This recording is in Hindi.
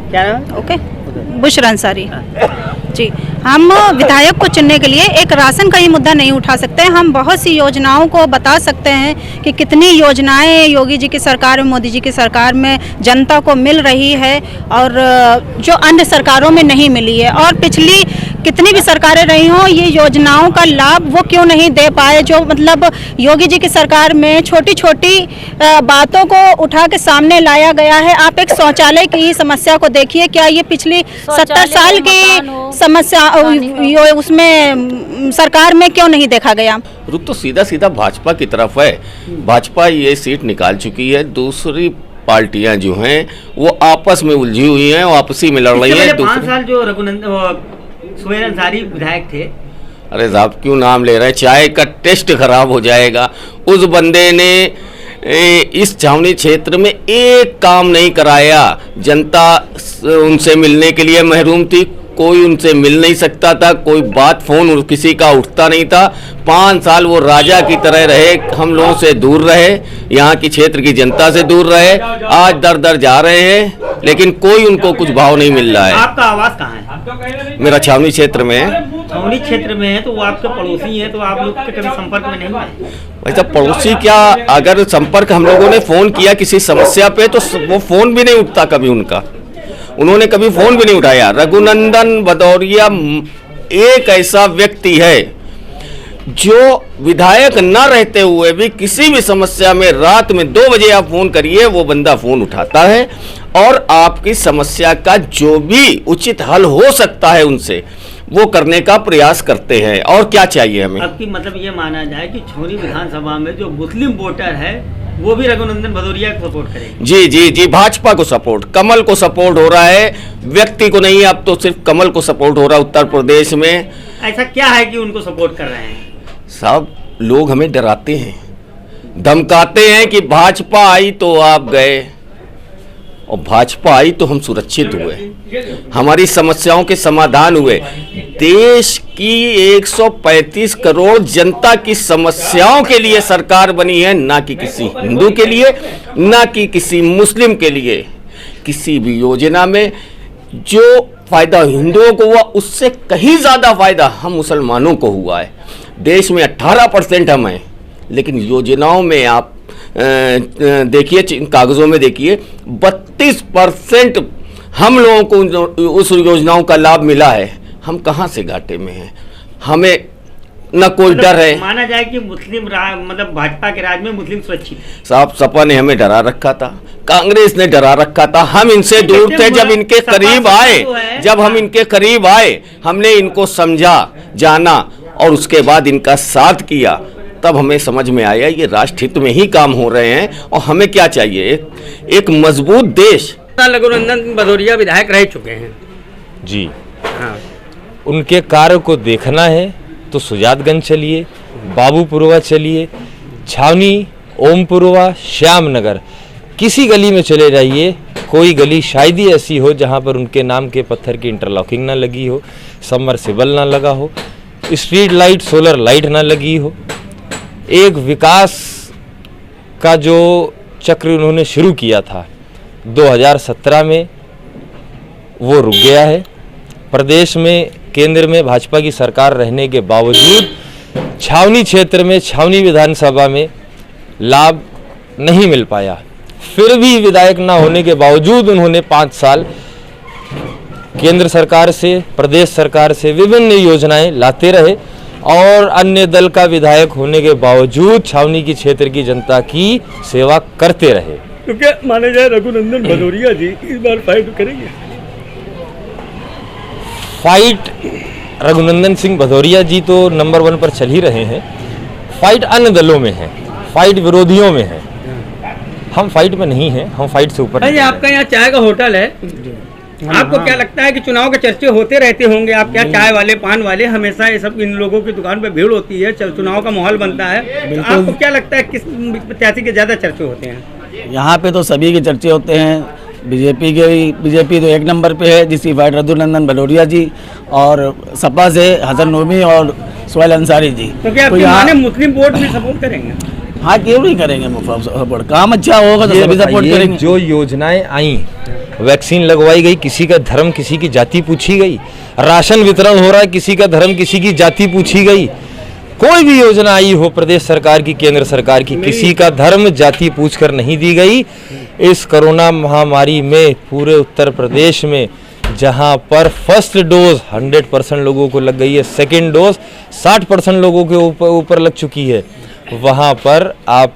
क्या नाम है? ओके, बुशरा अंसारी जी। हम विधायक को चुनने के लिए एक राशन का ही मुद्दा नहीं उठा सकते। हम बहुत सी योजनाओं को बता सकते हैं कि कितनी योजनाएं योगी जी की सरकार में, मोदी जी की सरकार में जनता को मिल रही है और जो अन्य सरकारों में नहीं मिली है। और पिछली कितनी भी सरकारें रही हों, ये योजनाओं का लाभ वो क्यों नहीं दे पाए, जो मतलब योगी जी की सरकार में छोटी छोटी बातों को उठा के सामने लाया गया है। आप एक शौचालय की समस्या को देखिए, क्या ये पिछली 70 साल की समस्या उसमें सरकार में क्यों नहीं देखा गया? रुख तो सीधा सीधा भाजपा की तरफ है। भाजपा ये सीट निकाल चुकी है। दूसरी पार्टियां जो हैं वो आपस में उलझी हुई हैं, आपसी में लड़ रही हैं। 5 साल जो सुहेल अंसारी विधायक थे। अरे साहब क्यों नाम ले रहे हैं? चाय का टेस्ट खराब हो जाएगा। उस बंदे ने इस छावनी क्षेत्र में एक काम नहीं कराया। जनता उनसे मिलने के लिए महरूम थी, कोई उनसे मिल नहीं सकता था, कोई बात फोन किसी का उठता नहीं था। 5 साल वो राजा की तरह रहे, हम लोगों से दूर रहे, यहाँ की क्षेत्र की जनता से दूर रहे। आज दर दर जा रहे हैं, लेकिन कोई उनको कुछ भाव नहीं मिल रहा है। आपका आवास कहाँ है? मेरा छावनी क्षेत्र में है। छावनी क्षेत्र में है तो वो आपके पड़ोसी हैं, तो आप लोग के कभी संपर्क में नहीं आए? वैसा पड़ोसी क्या, अगर संपर्क हम लोगों ने फोन किया किसी समस्या पे तो वो फोन भी नहीं उठता कभी उनका, उन्होंने कभी फोन भी नहीं उठाया। रघुनंदन भदौरिया एक ऐसा व्यक्ति है जो विधायक न रहते हुए भी किसी भी समस्या में रात में 2 बजे आप फोन करिए, वो बंदा फोन उठाता है और आपकी समस्या का जो भी उचित हल हो सकता है उनसे वो करने का प्रयास करते हैं। और क्या चाहिए हमें? आपकी मतलब ये माना जाए कि छावनी विधानसभा में जो मुस्लिम वोटर है वो भी रघुनंदन भदौरिया को सपोर्ट करेंगे? जी जी जी, भाजपा को सपोर्ट, कमल को सपोर्ट हो रहा है, व्यक्ति को नहीं। अब तो सिर्फ कमल को सपोर्ट हो रहा है उत्तर प्रदेश में। ऐसा क्या है कि उनको सपोर्ट कर रहे हैं? साहब लोग हमें डराते हैं, धमकाते हैं कि भाजपा आई तो आप गए और भाजपा आई तो हम सुरक्षित हुए, हमारी समस्याओं के समाधान हुए। देश की 135 करोड़ जनता की समस्याओं के लिए सरकार बनी है, ना कि किसी हिंदू के लिए, ना कि किसी मुस्लिम के लिए। किसी भी योजना में जो फायदा हिंदुओं को हुआ उससे कहीं ज्यादा फायदा हम मुसलमानों को हुआ है। देश में 18% हम हैं, लेकिन योजनाओं में आप देखिए, कागजों में देखिए 32% हम लोगों को उस योजनाओं का लाभ मिला है। हम कहां से घाटे में हैं? हमें न कोई डर है। माना जाए कि मुस्लिम मतलब भाजपा के राज में मुस्लिम सुरक्षित। साहब सपा ने हमें डरा रखा था, कांग्रेस ने डरा रखा था, हम इनसे दूर थे। जब इनके करीब आए, जब हम इनके करीब आए, हमने इनको समझा, जाना और उसके बाद इनका साथ किया, तब हमें समझ में आया ये राष्ट्र हित में ही काम हो रहे हैं। और हमें क्या चाहिए? एक मजबूत देश। रघुनंदन भदौरिया विधायक रह चुके हैं जी। हाँ। उनके कार्य को देखना है तो सुजातगंज चलिए, बाबूपुरवा चलिए, छावनी, ओमपुरवा, श्यामनगर, किसी गली में चले जाइए, कोई गली शायद ही ऐसी हो जहां पर उनके नाम के पत्थर की इंटरलॉकिंग ना लगी हो, सबमर्सिबल ना लगा हो, स्ट्रीट लाइट, सोलर लाइट ना लगी हो। एक विकास का जो चक्र उन्होंने शुरू किया था 2017 में, वो रुक गया है। प्रदेश में, केंद्र में भाजपा की सरकार रहने के बावजूद छावनी क्षेत्र में, छावनी विधानसभा में लाभ नहीं मिल पाया। फिर भी विधायक ना होने के बावजूद उन्होंने 5 साल केंद्र सरकार से, प्रदेश सरकार से विभिन्न योजनाएं लाते रहे और अन्य दल का विधायक होने के बावजूद छावनी की क्षेत्र की जनता की सेवा करते रहे। तो क्या माना जाए रघुनंदन भदौरिया जी इस बार फाइट करेंगे? फाइट रघुनंदन सिंह भदौरिया जी तो नंबर 1 पर चल ही रहे हैं। फाइट अन्य दलों में है, फाइट विरोधियों में है। हम फाइट में नहीं हैं, हम फाइट से ऊपर। आपका यहाँ चाय का होटल है, आपको क्या लगता है कि चुनाव के चर्चे होते रहते होंगे? आप क्या चाय वाले, पान वाले, हमेशा ये सब इन लोगों की दुकान पे भीड़ होती है, चुनाव का माहौल बनता है, तो आपको क्या लगता है किस प्रत्याशी के ज्यादा चर्चे होते हैं? यहाँ पे तो सभी के चर्चे होते हैं। बीजेपी तो 1 नंबर पे है, जिसकी फाइट रघुनंदन भदौरिया जी, और सपा से हसन नोमी और सुहेल अंसारी जी। तो क्या आपके मुस्लिम वोट भी सपोर्ट करेंगे? हाँ क्यों नहीं करेंगे सपोर्ट, काम अच्छा होगा तो ये सभी सपोर्ट बताइए, करेंगे। जो योजनाएं आई, वैक्सीन लगवाई गई, किसी का धर्म किसी की जाति पूछी गई, राशन वितरण हो रहा है, किसी का धर्म किसी की जाति पूछी गई, कोई भी योजना आई हो प्रदेश सरकार की, केंद्र सरकार की, किसी का धर्म जाति पूछकर नहीं दी गई। इस कोरोना महामारी में पूरे उत्तर प्रदेश में जहां पर फर्स्ट डोज 100% लोगों को लग गई है, सेकेंड डोज 60% लोगों के ऊपर लग चुकी है, वहां पर आप